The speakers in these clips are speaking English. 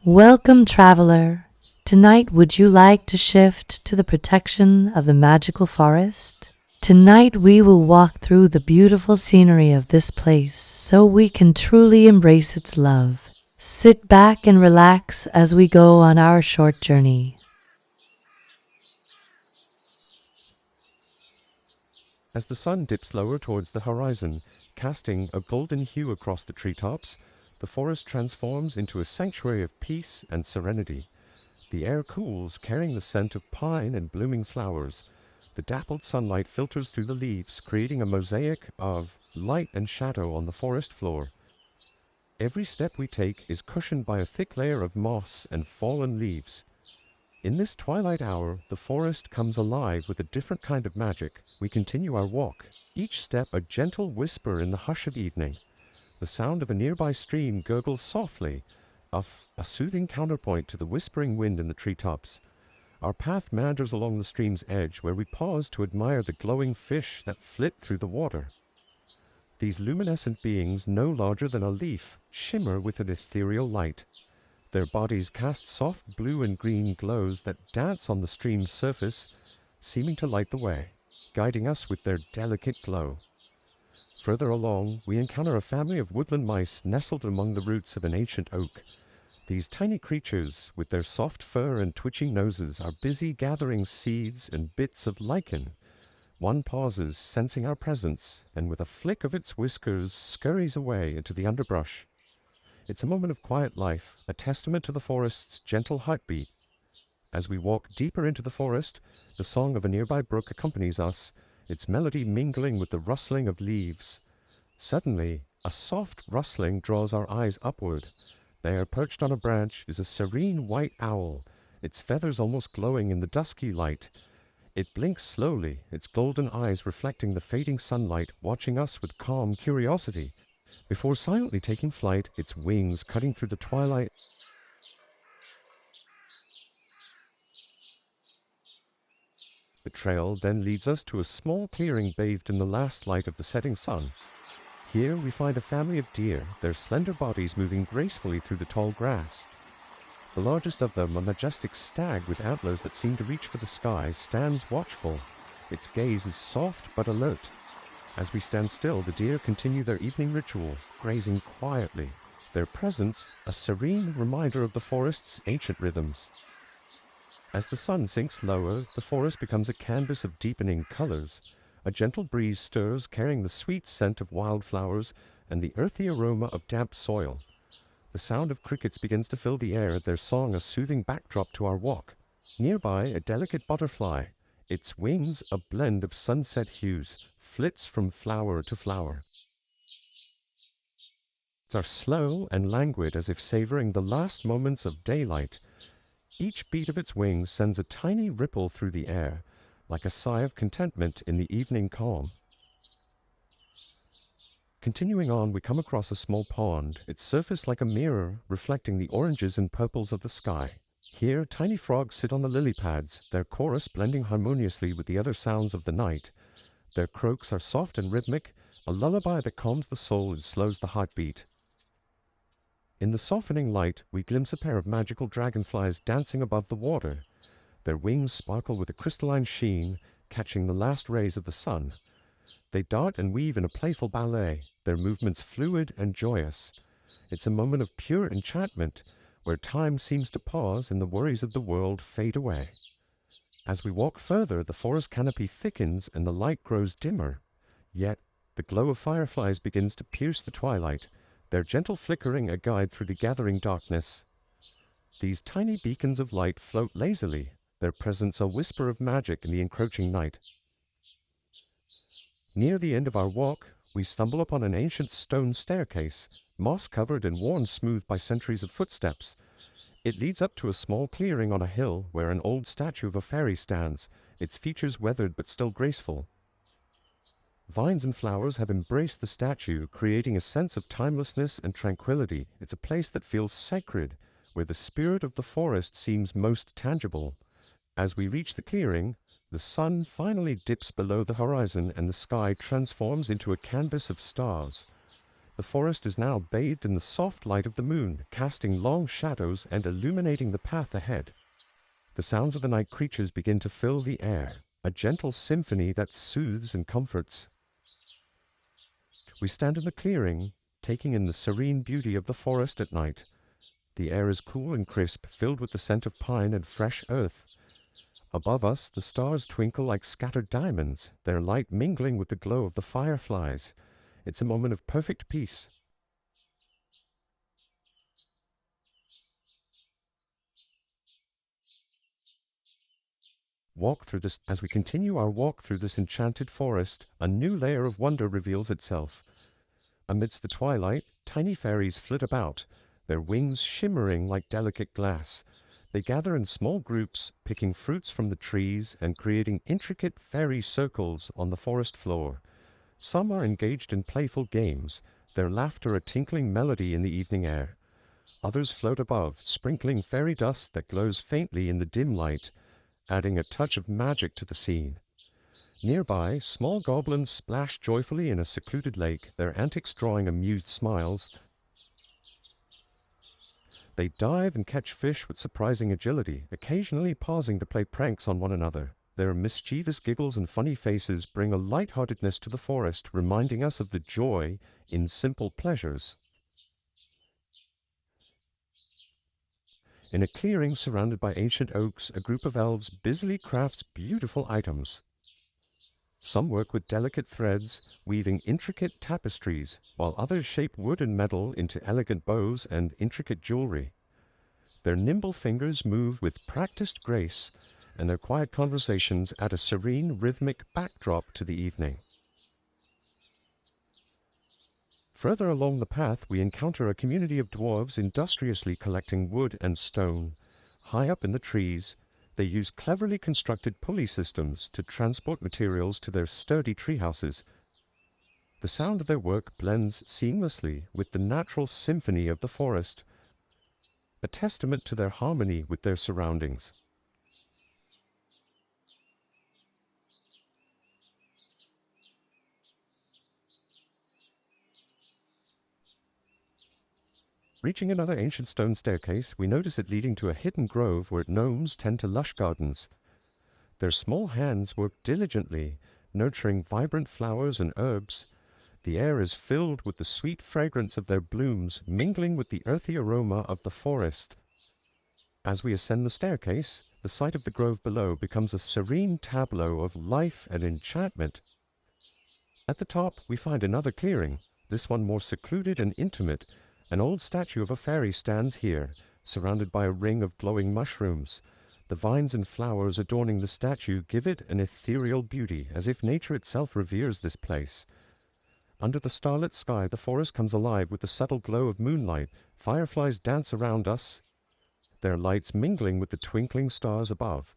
Welcome, traveler. Tonight, would you like to shift to the protection of the magical forest? Tonight, we will walk through the beautiful scenery of this place so we can truly embrace its love. Sit back and relax as we go on our short journey. As the sun dips lower towards the horizon, casting a golden hue across the treetops, the forest transforms into a sanctuary of peace and serenity. The air cools, carrying the scent of pine and blooming flowers. The dappled sunlight filters through the leaves, creating a mosaic of light and shadow on the forest floor. Every step we take is cushioned by a thick layer of moss and fallen leaves. In this twilight hour, the forest comes alive with a different kind of magic. We continue our walk, each step a gentle whisper in the hush of evening. The sound of a nearby stream gurgles softly, a soothing counterpoint to the whispering wind in the treetops. Our path meanders along the stream's edge, where we pause to admire the glowing fish that flit through the water. These luminescent beings, no larger than a leaf, shimmer with an ethereal light. Their bodies cast soft blue and green glows that dance on the stream's surface, seeming to light the way, guiding us with their delicate glow. Further along, we encounter a family of woodland mice nestled among the roots of an ancient oak. These tiny creatures, with their soft fur and twitching noses, are busy gathering seeds and bits of lichen. One pauses, sensing our presence, and with a flick of its whiskers scurries away into the underbrush. It's a moment of quiet life, a testament to the forest's gentle heartbeat. As we walk deeper into the forest, the song of a nearby brook accompanies us, its melody mingling with the rustling of leaves. Suddenly, a soft rustling draws our eyes upward. There, perched on a branch, is a serene white owl, its feathers almost glowing in the dusky light. It blinks slowly, its golden eyes reflecting the fading sunlight, watching us with calm curiosity. Before silently taking flight, its wings cutting through the twilight. The trail then leads us to a small clearing bathed in the last light of the setting sun. Here we find a family of deer, their slender bodies moving gracefully through the tall grass. The largest of them, a majestic stag with antlers that seem to reach for the sky, stands watchful. Its gaze is soft but alert. As we stand still, the deer continue their evening ritual, grazing quietly, their presence a serene reminder of the forest's ancient rhythms. As the sun sinks lower, the forest becomes a canvas of deepening colors. A gentle breeze stirs, carrying the sweet scent of wildflowers and the earthy aroma of damp soil. The sound of crickets begins to fill the air, their song a soothing backdrop to our walk. Nearby, a delicate butterfly, its wings a blend of sunset hues, flits from flower to flower. They are slow and languid, as if savoring the last moments of daylight. Each beat of its wings sends a tiny ripple through the air, like a sigh of contentment in the evening calm. Continuing on, we come across a small pond, its surface like a mirror, reflecting the oranges and purples of the sky. Here, tiny frogs sit on the lily pads, their chorus blending harmoniously with the other sounds of the night. Their croaks are soft and rhythmic, a lullaby that calms the soul and slows the heartbeat. In the softening light, we glimpse a pair of magical dragonflies dancing above the water. Their wings sparkle with a crystalline sheen, catching the last rays of the sun. They dart and weave in a playful ballet, their movements fluid and joyous. It's a moment of pure enchantment, where time seems to pause and the worries of the world fade away. As we walk further, the forest canopy thickens and the light grows dimmer. Yet, the glow of fireflies begins to pierce the twilight, their gentle flickering a guide through the gathering darkness. These tiny beacons of light float lazily, their presence a whisper of magic in the encroaching night. Near the end of our walk, we stumble upon an ancient stone staircase, moss-covered and worn smooth by centuries of footsteps. It leads up to a small clearing on a hill where an old statue of a fairy stands, its features weathered but still graceful. Vines and flowers have embraced the statue, creating a sense of timelessness and tranquility. It's a place that feels sacred, where the spirit of the forest seems most tangible. As we reach the clearing, the sun finally dips below the horizon and the sky transforms into a canvas of stars. The forest is now bathed in the soft light of the moon, casting long shadows and illuminating the path ahead. The sounds of the night creatures begin to fill the air, a gentle symphony that soothes and comforts. We stand in the clearing, taking in the serene beauty of the forest at night. The air is cool and crisp, filled with the scent of pine and fresh earth. Above us, the stars twinkle like scattered diamonds, their light mingling with the glow of the fireflies. It's a moment of perfect peace. As we continue our walk through this enchanted forest, a new layer of wonder reveals itself. Amidst the twilight, tiny fairies flit about, their wings shimmering like delicate glass. They gather in small groups, picking fruits from the trees and creating intricate fairy circles on the forest floor. Some are engaged in playful games, their laughter a tinkling melody in the evening air. Others float above, sprinkling fairy dust that glows faintly in the dim light, adding a touch of magic to the scene. Nearby, small goblins splash joyfully in a secluded lake, their antics drawing amused smiles. They dive and catch fish with surprising agility, occasionally pausing to play pranks on one another. Their mischievous giggles and funny faces bring a lightheartedness to the forest, reminding us of the joy in simple pleasures. In a clearing surrounded by ancient oaks, a group of elves busily crafts beautiful items. Some work with delicate threads, weaving intricate tapestries, while others shape wood and metal into elegant bows and intricate jewelry. Their nimble fingers move with practiced grace, and their quiet conversations add a serene, rhythmic backdrop to the evening. Further along the path, we encounter a community of dwarves industriously collecting wood and stone. High up in the trees, they use cleverly constructed pulley systems to transport materials to their sturdy treehouses. The sound of their work blends seamlessly with the natural symphony of the forest, a testament to their harmony with their surroundings. Reaching another ancient stone staircase, we notice it leading to a hidden grove where gnomes tend to lush gardens. Their small hands work diligently, nurturing vibrant flowers and herbs. The air is filled with the sweet fragrance of their blooms, mingling with the earthy aroma of the forest. As we ascend the staircase, the sight of the grove below becomes a serene tableau of life and enchantment. At the top, we find another clearing, this one more secluded and intimate. An old statue of a fairy stands here, surrounded by a ring of glowing mushrooms. The vines and flowers adorning the statue give it an ethereal beauty, as if nature itself reveres this place. Under the starlit sky, the forest comes alive with the subtle glow of moonlight. Fireflies dance around us, their lights mingling with the twinkling stars above.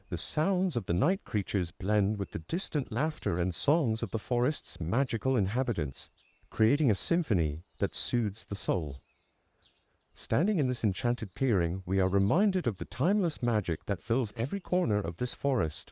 The sounds of the night creatures blend with the distant laughter and songs of the forest's magical inhabitants, creating a symphony that soothes the soul. Standing in this enchanted clearing, we are reminded of the timeless magic that fills every corner of this forest.